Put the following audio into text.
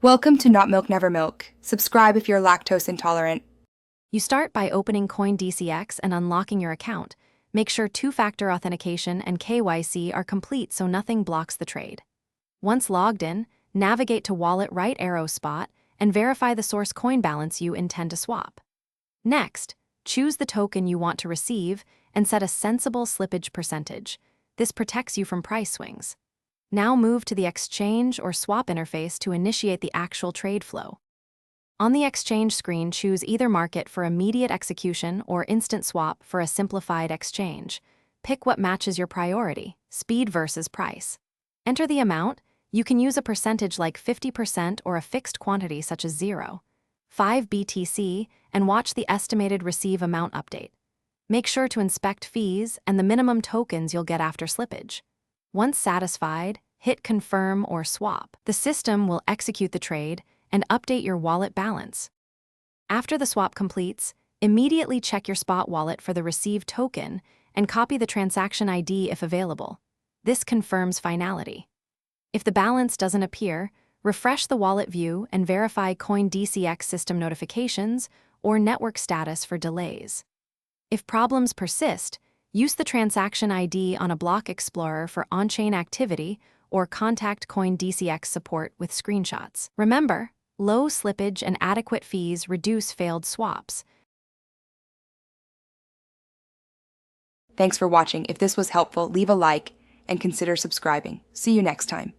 Welcome to Not Milk Never Milk. Subscribe if you're lactose intolerant. You start by opening Coindcx and unlocking your account. Make sure two-factor authentication and KYC are complete so nothing blocks the trade. Once logged in, navigate to Wallet right arrow spot and verify the source coin balance you intend to swap. Next, choose the token you want to receive and set a sensible slippage percentage. This protects you from price swings. Now move to the exchange or swap interface to initiate the actual trade flow. On the exchange screen, choose either market for immediate execution or instant swap for a simplified exchange. Pick what matches your priority, speed versus price. Enter the amount. You can use a percentage like 50% or a fixed quantity such as 0.5 BTC and watch the estimated receive amount update. Make sure to inspect fees and the minimum tokens you'll get after slippage. Once satisfied, hit confirm or swap. The system will execute the trade and update your wallet balance. After the swap completes, immediately check your spot wallet for the received token and copy the transaction ID if available. This confirms finality. If the balance doesn't appear, refresh the wallet view and verify Coindcx system notifications or network status for delays. If problems persist, use the transaction ID on a block explorer for on-chain activity or contact Coindcx support with screenshots. Remember, low slippage and adequate fees reduce failed swaps. Thanks for watching. If this was helpful, leave a like and consider subscribing. See you next time.